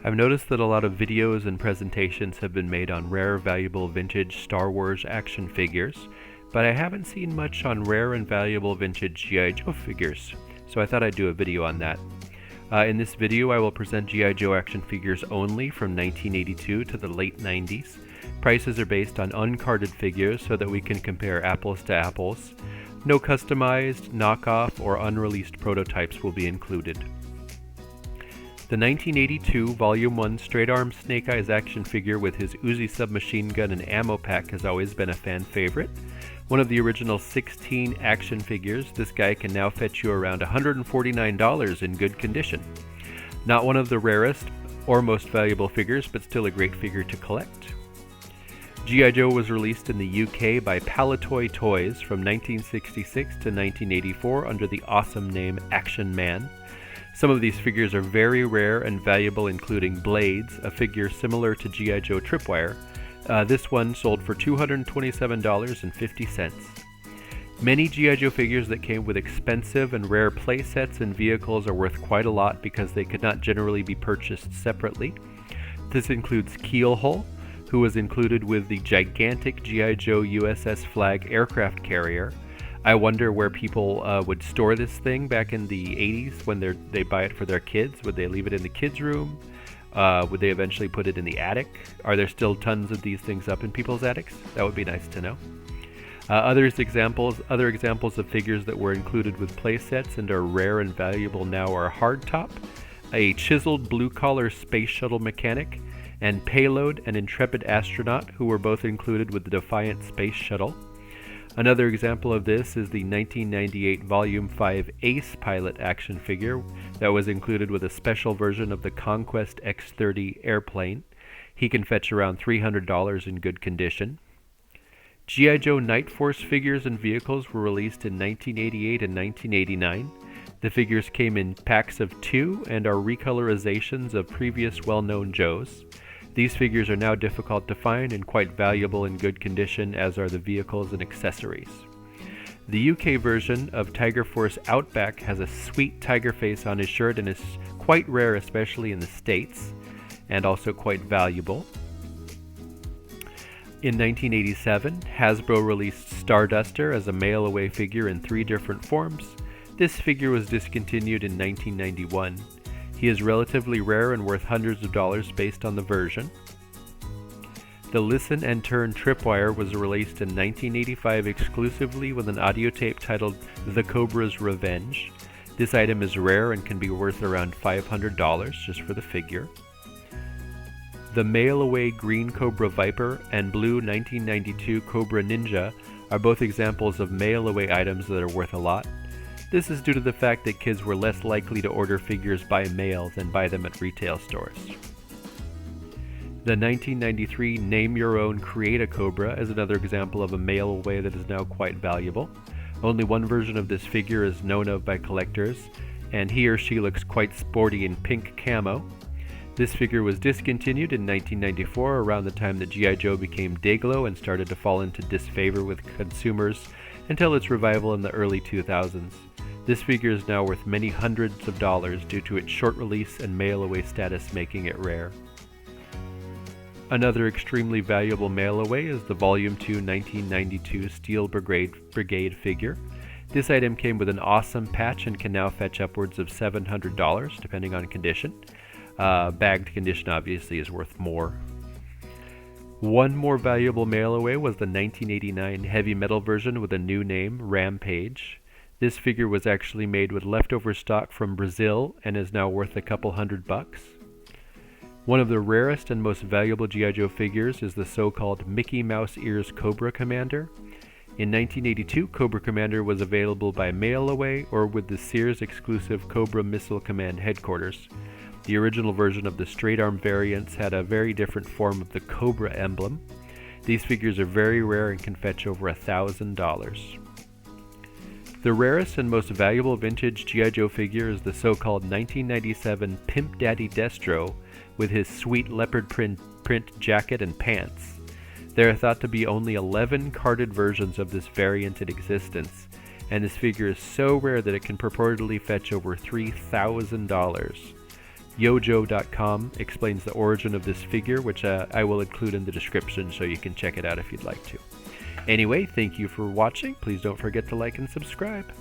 I've noticed that a lot of videos and presentations have been made on rare, valuable vintage Star Wars action figures, but I haven't seen much on rare and valuable vintage G.I. Joe figures, so I thought I'd do a video on that. In this video I will present G.I. Joe action figures only from 1982 to the late 90s. Prices are based on uncarded figures so that we can compare apples to apples. No customized, knockoff, or unreleased prototypes will be included. The 1982 Volume 1 Straight Arm Snake Eyes action figure with his Uzi submachine gun and ammo pack has always been a fan favorite. One of the original 16 action figures, this guy can now fetch you around $149 in good condition. Not one of the rarest or most valuable figures, but still a great figure to collect. G.I. Joe was released in the UK by Palitoy Toys from 1966 to 1984 under the awesome name Action Man. Some of these figures are very rare and valuable, including Blades, a figure similar to G.I. Joe Tripwire. This one sold for $227.50. Many G.I. Joe figures that came with expensive and rare playsets and vehicles are worth quite a lot because they could not generally be purchased separately. This includes Keelhole, who was included with the gigantic G.I. Joe USS Flag aircraft carrier. I wonder where people would store this thing back in the 80s when they buy it for their kids. Would they leave it in the kids' room? Would they eventually put it in the attic? Are there still tons of these things up in people's attics? That would be nice to know. Other examples of figures that were included with playsets and are rare and valuable now are Hardtop, a chiseled blue-collar space shuttle mechanic, and Payload, an intrepid astronaut, who were both included with the Defiant space shuttle. Another example of this is the 1998 Volume 5 Ace pilot action figure that was included with a special version of the Conquest X-30 airplane. He can fetch around $300 in good condition. G.I. Joe Night Force figures and vehicles were released in 1988 and 1989. The figures came in packs of 2 and are recolorizations of previous well-known Joes. These figures are now difficult to find and quite valuable in good condition, as are the vehicles and accessories. The UK version of Tiger Force Outback has a sweet tiger face on his shirt and is quite rare, especially in the States, and also quite valuable. In 1987, Hasbro released Starduster as a mail-away figure in 3 different forms. This figure was discontinued in 1991. He is relatively rare and worth hundreds of dollars based on the version. The Listen and Turn Tripwire was released in 1985 exclusively with an audio tape titled The Cobra's Revenge. This item is rare and can be worth around $500 just for the figure. The mail-away green Cobra Viper and blue 1992 Cobra Ninja are both examples of mail-away items that are worth a lot. This is due to the fact that kids were less likely to order figures by mail than buy them at retail stores. The 1993 Name Your Own Create a Cobra is another example of a mail-away that is now quite valuable. Only one version of this figure is known of by collectors, and he or she looks quite sporty in pink camo. This figure was discontinued in 1994, around the time that G.I. Joe became Dayglow and started to fall into disfavor with consumers, until its revival in the early 2000s. This figure is now worth many hundreds of dollars due to its short release and mail-away status, making it rare. Another extremely valuable mail-away is the Volume 2 1992 Steel Brigade figure. This item came with an awesome patch and can now fetch upwards of $700 depending on condition. Bagged condition obviously is worth more. One more valuable mail-away was the 1989 heavy metal version with a new name, Rampage. This figure was actually made with leftover stock from Brazil and is now worth a couple $100. One of the rarest and most valuable G.I. Joe figures is the so-called Mickey Mouse Ears Cobra Commander. In 1982, Cobra Commander was available by mail-away or with the Sears exclusive Cobra Missile Command headquarters. The original version of the straight-arm variants had a very different form of the Cobra emblem. These figures are very rare and can fetch over $1,000. The rarest and most valuable vintage G.I. Joe figure is the so-called 1997 Pimp Daddy Destro with his sweet leopard print jacket and pants. There are thought to be only 11 carded versions of this variant in existence, and this figure is so rare that it can purportedly fetch over $3,000. Yojo.com explains the origin of this figure, which I will include in the description so you can check it out if you'd like to. Anyway, thank you for watching. Please don't forget to like and subscribe.